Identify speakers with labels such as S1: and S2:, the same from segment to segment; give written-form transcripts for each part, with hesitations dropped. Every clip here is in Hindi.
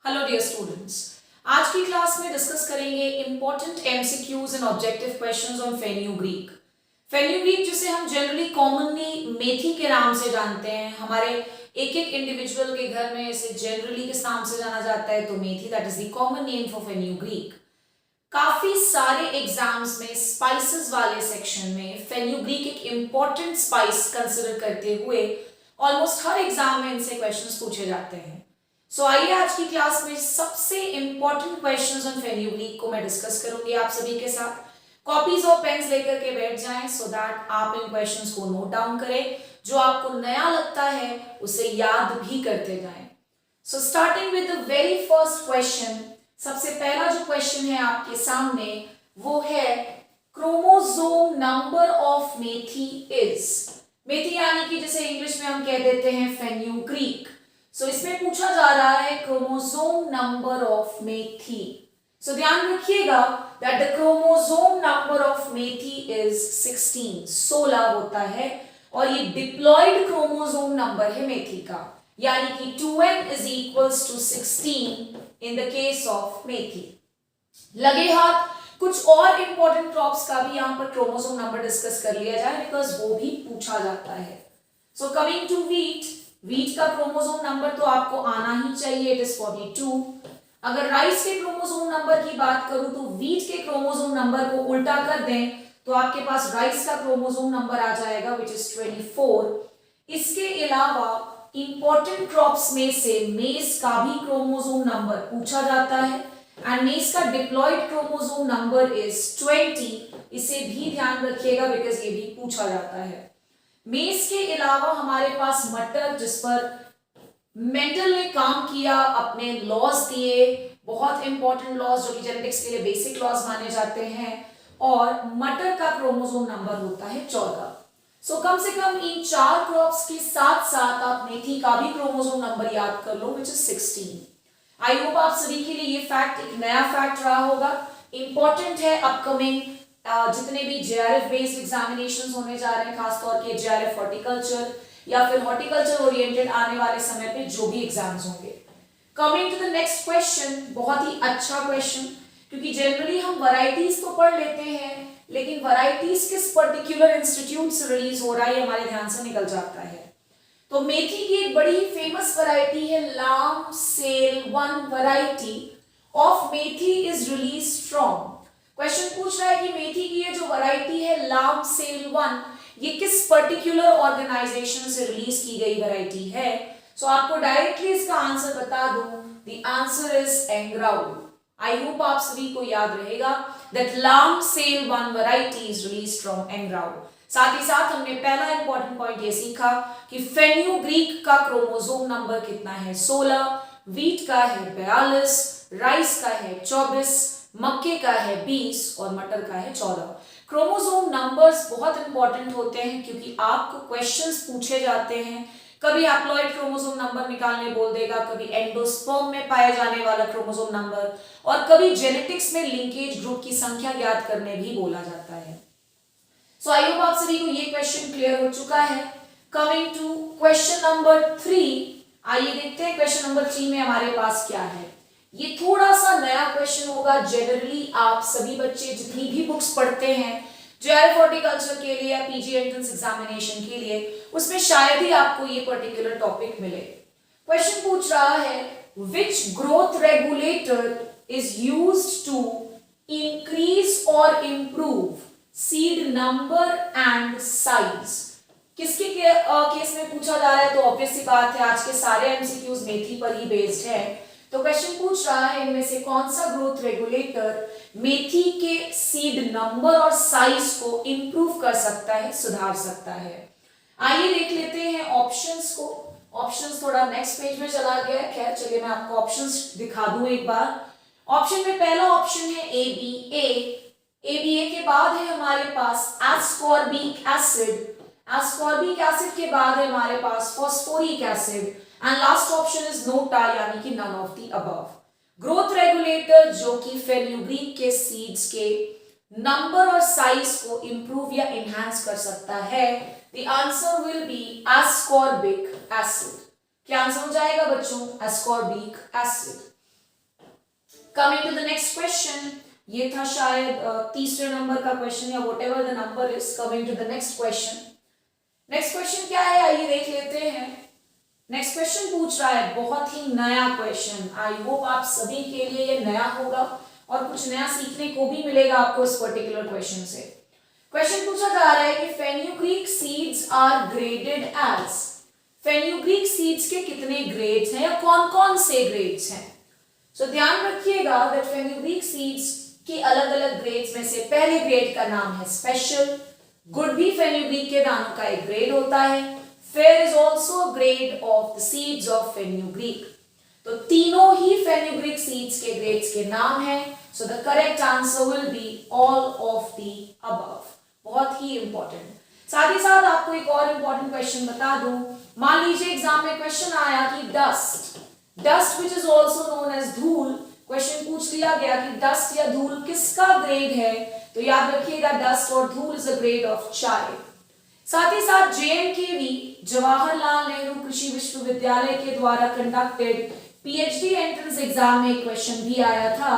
S1: हेलो डियर स्टूडेंट्स, आज की क्लास में डिस्कस करेंगे important MCQs and objective questions on fenugreek. Fenugreek जिसे हम जनरली कॉमनली मेथी के नाम से जानते हैं, हमारे एक एक इंडिविजुअल के घर में इसे जनरली किस नाम से जाना जाता है तो methi, that is the common name for fenugreek. काफी सारे एग्जाम्स में स्पाइसेस वाले सेक्शन में फेन्यूग्रीक एक इंपॉर्टेंट स्पाइस कंसिडर करते हुए ऑलमोस्ट हर एग्जाम में इनसे क्वेश्चंस पूछे जाते हैं। सो आइए आज की क्लास में सबसे इंपॉर्टेंट क्वेश्चंस ऑन फेन्यूग्रीक को मैं डिस्कस करूंगी आप सभी के साथ। कॉपीज और पेन्स लेकर के बैठ जाएं सो दैट आप इन क्वेश्चंस को नोट डाउन करें, जो आपको नया लगता है उसे याद भी करते जाएं। So starting with the very first question, सबसे पहला जो क्वेश्चन है आपके सामने वो है chromosome number of methi is. मेथी यानी कि जिसे इंग्लिश में हम कह देते हैं फेन्यूग्रीक। सो इसमें पूछा जा रहा है क्रोमोसोम नंबर ऑफ मेथी। सो ध्यान रखिएगा that the chromosome number of methi is 16, 16 होता है, और ये डिप्लॉयड क्रोमोसोम नंबर है मेथी का, यानी कि 2n is equals to 16 in the case of मेथी। लगे हाथ कुछ और इंपॉर्टेंट क्रॉप्स का भी यहाँ पर क्रोमोसोम नंबर डिस्कस कर लिया जाए, बिकॉज वो भी पूछा जाता है। So coming to wheat, wheat का क्रोमोसोम नंबर तो आपको आना ही चाहिए, इट इज 42। अगर राइस के क्रोमोसोम नंबर की बात करूं तो वीट के क्रोमोसोम नंबर को उल्टा कर दें तो आपके पास राइस का क्रोमोसोम नंबर आ जाएगा विच इज 24। इसके अलावा इंपॉर्टेंट क्रॉप्स में से मेज का भी क्रोमोसोम नंबर पूछा जाता है, एंड मेज का डिप्लॉयड क्रोमोसोम नंबर इज 20। इसे भी ध्यान रखिएगा बिकॉज ये भी पूछा जाता है। मेज के अलावा हमारे पास मटर, जिस पर मेंडल ने काम किया, अपने लॉज दिए, बहुत इंपॉर्टेंट लॉज जो कि जेनेटिक्स के लिए बेसिक लॉज माने जाते हैं, और मटर का क्रोमोसोम नंबर होता है 14। सो कम से कम इन चार क्रॉप्स के साथ साथ आप मेथी का भी क्रोमोसोम नंबर याद कर लो विच इज 16। आई होप आप सभी के लिए ये फैक्ट एक नया फैक्ट रहा होगा, इंपॉर्टेंट है अपकमिंग जितने भी जेआरएफ बेस्ड एग्जामिनेशंस होने जा रहे हैं, खासतौर के जेआरएफ हॉर्टिकल्चर या फिर हॉर्टिकल्चर ओरिएंटेड आने वाले समय पे जो भी एग्जाम्स होंगे। Coming to the next question, बहुत ही अच्छा क्वेश्चन, क्योंकि जनरली हम वैरायटीज तो पढ़ लेते हैं लेकिन वैरायटीज किस पर्टिकुलर इंस्टीट्यूट से रिलीज हो रहा है हमारे ध्यान से निकल जाता है। तो मेथी की एक बड़ी फेमस वैरायटी है Lam cell 1 variety of methi is release from. Question पूछ रहा है कि मेथी की ये जो वैरायटी है लाम सेल 1, ये किस पर्टिकुलर ऑर्गेनाइजेशन से रिलीज की गई वैरायटी है। सो आपको डायरेक्टली इसका आंसर बता दूं, द आंसर इज एंग्राउ। आई होप आप सभी को याद रहेगा that Lam cell 1 variety is release from एंग्राउ। साथ ही साथ हमने पहला इंपॉर्टेंट पॉइंट ये सीखा कि फेन्यूग्रीक का क्रोमोसोम नंबर कितना है 16, वीट का है 42, राइस का है 24, मक्के का है 20 और मटर का है 14। क्रोमोसोम नंबर्स बहुत इंपॉर्टेंट होते हैं क्योंकि आपको क्वेश्चंस पूछे जाते हैं, कभी हैप्लॉइड क्रोमोसोम नंबर निकालने बोल देगा, कभी एंडोस्पर्म में पाए जाने वाला क्रोमोसोम नंबर, और कभी जेनेटिक्स में लिंकेज ग्रुप की संख्या ज्ञात करने भी बोला जाता है। सो आई होप आप सभी को ये क्वेश्चन क्लियर हो चुका है। कमिंग टू क्वेश्चन नंबर 3, आइए देखते हैं क्वेश्चन नंबर 3 में हमारे पास क्या है। ये थोड़ा सा नया क्वेश्चन होगा, जनरली आप सभी बच्चे जितनी भी बुक्स पढ़ते हैं जेआरएफ हॉर्टिकल्चर के लिए या पीजी एंट्रेंस एग्जामिनेशन के लिए, उसमें शायद ही आपको ये पर्टिकुलर टॉपिक मिले। क्वेश्चन पूछ रहा है which growth regulator is used to increase और improve seed number and size. किसके केस में पूछा जा रहा है, तो ऑब्वियस सी बात है आज के सारे एमसीक्यूज मेथी पर ही बेस्ड है। तो क्वेश्चन पूछ रहा है इनमें से कौन सा ग्रोथ रेगुलेटर मेथी के सीड नंबर और साइज को इंप्रूव कर सकता है, सुधार सकता है। आइए देख लेते हैं ऑप्शंस को। ऑप्शंस थोड़ा नेक्स्ट पेज में चला गया है, खैर चलिए मैं आपको ऑप्शंस दिखा दूं एक बार। ऑप्शन में पहला ऑप्शन है ABA। ABA के बाद है हमारे पास एस्कॉर्बिक एसिड, एस्कॉर्बिक एसिड के बाद है हमारे पास phosphoric acid, and last option is NOTA यानी कि none of the above. Growth regulator जो कि फेन्यूग्रीक के सीड्स के नंबर और साइज को इंप्रूव या एनहांस कर सकता है, the answer will be ascorbic acid. क्या आंसर हो जाएगा बच्चों? Ascorbic acid. Coming to the next question, ये था शायद तीसरे नंबर का क्वेश्चन या whatever the number is. Coming to the next question, next question क्या है आइए देख लेते हैं। नेक्स्ट क्वेश्चन पूछ रहा है बहुत ही नया क्वेश्चन, आई होप आप सभी के लिए ये नया होगा और कुछ नया सीखने को भी मिलेगा आपको इस पर्टिकुलर क्वेश्चन से। क्वेश्चन पूछा जा रहा है कि fenugreek seeds are graded as, fenugreek seeds के कितने ग्रेड्स हैं या कौन कौन से ग्रेड्स हैं। सो ध्यान रखिएगा दैट फेन्यूग्रीक सीड्स के अलग अलग ग्रेड्स में से पहले ग्रेड का नाम है स्पेशल। गुड भी फेन्यूग्रीक के दानों का एक ग्रेड होता है। Fair is also grade of the seeds of fenugreek. तो तीनों ही फेन्यूग्रीक सीड्स के ग्रेड्स के नाम है। So the correct answer will be all of the above. बहुत ही इंपॉर्टेंट। साथ ही साथ आपको एक और इंपॉर्टेंट क्वेश्चन बता दूं, मान लीजिए एग्जाम में क्वेश्चन आया कि dust which is also known as dhool, question पूछ लिया गया कि डस्ट या धूल किसका ग्रेड है, तो याद रखिएगा डस्ट और धूल इज अ ग्रेड ऑफ चाय। साथ ही साथ JNKV जवाहरलाल नेहरू कृषि विश्वविद्यालय के द्वारा कंडक्टेड PhD एंट्रेंस एग्जाम में एक क्वेश्चन भी आया था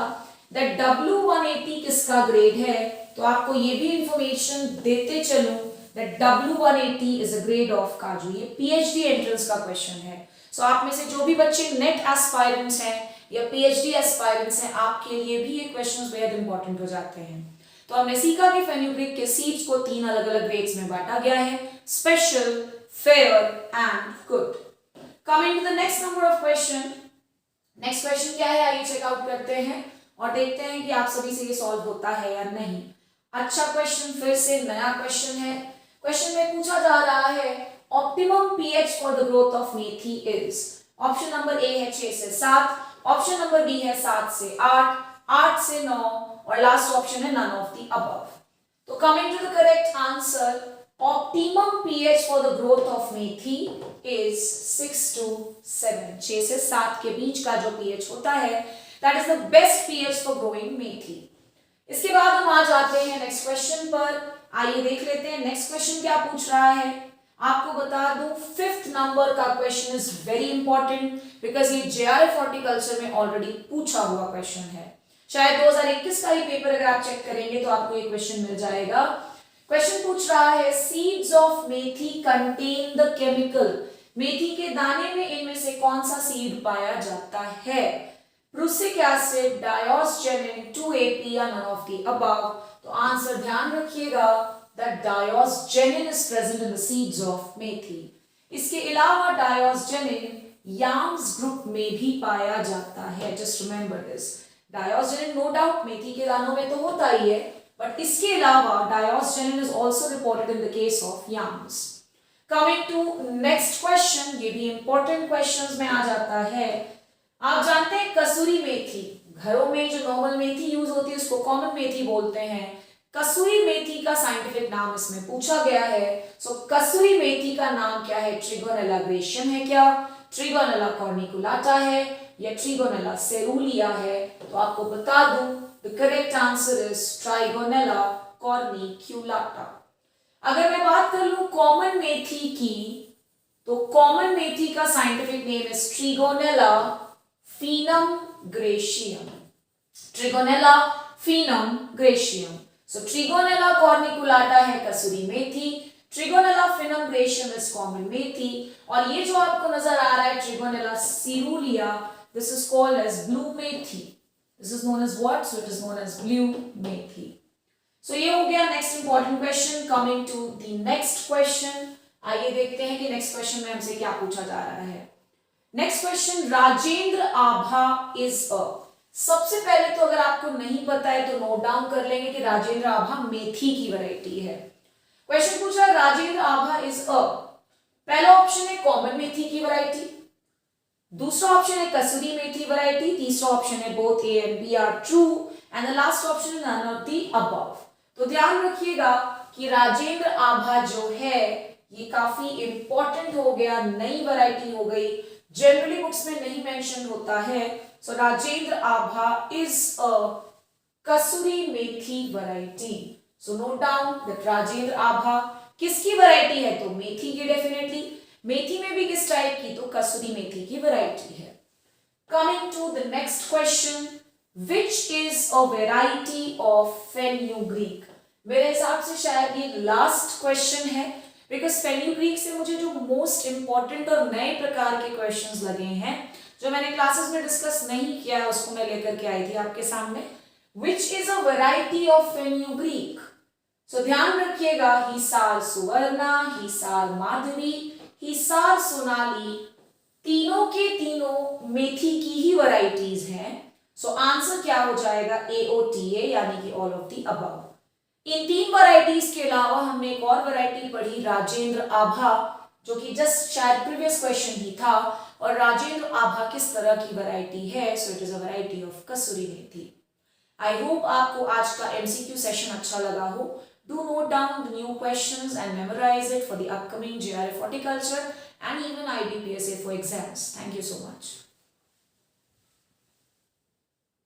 S1: दैट W180 किसका ग्रेड है। तो आपको ये भी इंफॉर्मेशन देते चलूं that W180 is a grade of काजू। ये PhD एंट्रेंस का क्वेश्चन है। सो आप में से जो भी बच्चे नेट एस्पायरेंट्स हैं या PhD एस्पायरेंट्स हैं, आपके लिए भी ये क्वेश्चंस बेहद इंपॉर्टेंट हो जाते हैं। तो हमने सीखा कि फेन्यूग्रीक के सीड्स को 3 अलग अलग ग्रेड्स में बांटा गया है, special, fair and good. Coming to the next number of question, next question क्या है आइए चेकआउट करते हैं और देखते हैं कि आप सभी से ये सॉल्व होता है या नहीं। अच्छा क्वेश्चन, फिर से नया क्वेश्चन है। क्वेश्चन में पूछा जा रहा है optimum pH for the growth of methi is. Option number A है 6 से 7, ऑप्शन नंबर बी है 7 से 8, 8 से 9 और लास्ट ऑप्शन है नन ऑफ द अबव। तो coming to the correct answer, optimum pH for the growth of methi is 6 to 7। 6 से 7 के बीच का जो पीएच होता है that is the best pH for growing methi. इसके बाद हम आ जाते हैं नेक्स्ट क्वेश्चन पर। आइए देख लेते हैं नेक्स्ट क्वेश्चन क्या पूछ रहा है। आपको बता दूं 5th नंबर का question is very important because ये JRF हॉर्टिकल्चर में ऑलरेडी पूछा हुआ क्वेश्चन है। शायद 2021 का ही पेपर अगर आप चेक करेंगे तो आपको ये क्वेश्चन मिल जाएगा। क्वेश्चन पूछ रहा है seeds of methi contain the chemical, मेथी के दाने में इनमें से कौन सा सीड पाया जाता है। प्रूसिक एसिड, डायोस्जेनिन, 2AP या नन ऑफ द अबव। तो आंसर ध्यान रखिएगा that diosgenin is present in the seeds of methi. इसके अलावा डायोस्जेनिन याम्स ग्रुप में भी पाया जाता है। Just remember this, diosgenin no doubt मेथी के दानों में तो होता ही है, बट इसके अलावा diosgenin is also reported in the case of yams. Coming to next question, ये भी इंपॉर्टेंट क्वेश्चंस में आ जाता है। आप जानते हैं कसूरी मेथी, घरों में जो नॉर्मल मेथी यूज होती है उसको कॉमन मेथी बोलते हैं। कसूरी मेथी का साइंटिफिक नाम इसमें पूछा गया है। सो कसूरी मेथी का नाम क्या है, ट्रिगोनेला ग्रेशियम है क्या, ट्रिगोनेला कॉर्निकुलाटा है या ट्रिगोनेला सेरुलिया है। तो आपको बता दूं the correct answer is trigonella corniculata. अगर मैं बात कर लूं कॉमन मेथी की, तो कॉमन मेथी का साइंटिफिक नेम इज ट्रिगोनेला फिनम ग्रेशियम, ट्रिगोनेला फिनम ग्रेशियम। सो ट्रिगोनेला कॉर्निकुलाटा है कसूरी मेथी, ट्रिगोनेला फिनम ग्रेशियम इज कॉमन मेथी, और ये जो आपको नजर आ रहा है trigonella caerulea, this is called as blue methi. This is known as what, so it is known as blue methi. So ये हो गया next important question. Coming to the next question, आइए देखते हैं कि नेक्स्ट क्वेश्चन में हमसे क्या पूछा जा रहा है। Next question, Rajendra Abha is अ। सबसे पहले तो अगर आपको नहीं पता है तो नोट डाउन कर लेंगे कि राजेंद्र आभा मेथी की वैरायटी है। क्वेश्चन पूछा राजेंद्र आभा इज अ, पहला ऑप्शन है कॉमन मेथी की वैरायटी, दूसरा ऑप्शन है कसूरी मेथी वैरायटी, तीसरा ऑप्शन है both A and B are true and the last option is none of the above. तो ध्यान रखिएगा कि राजेंद्र आभा जो है ये काफी इंपॉर्टेंट हो गया, नई वैरायटी हो गई, जनरली बुक्स में नहीं मेंशन होता है। So Rajendra Abha is a kasuri methi variety. So note down that Rajendra Abha किसकी वैरायटी है, तो मेथी की, डेफिनेटली मेथी में भी किस टाइप की, तो कसूरी मेथी की वैरायटी है। Coming to the next question, which is a variety of fenugreek. मेरे हिसाब से शायद ये लास्ट क्वेश्चन है, बिकॉज फेन्यूग्रीक से मुझे जो मोस्ट इंपॉर्टेंट और नए प्रकार के क्वेश्चंस लगे हैं, जो मैंने क्लासेस में डिस्कस नहीं किया है, उसको मैं लेकर के आई थी आपके सामने। Which is a variety of fenugreek. So ध्यान रखिएगा, हिसार सुवर्णा, हिसार माधवी, हिसार सोनाली, तीनों के तीनों मेथी की ही वैरायटीज हैं। सो आंसर क्या हो जाएगा, AOTA, यानी कि ऑल ऑफ द अबव। इन तीन वैरायटीज के अलावा हमने एक और वैरायटी पढ़ी, राजेंद्र आभा, जो कि जस्ट शायद प्रीवियस क्वेश्चन ही था। और राजेंद्र आभा किस तरह की वैरायटी है? सो it is a variety of kasuri methi. I hope आपको आज का MCQ सेशन अच्छा लगा हो। Do note down the new questions and memorize it for the upcoming JRF Horticulture and even IBPSA for exams. Thank you so much.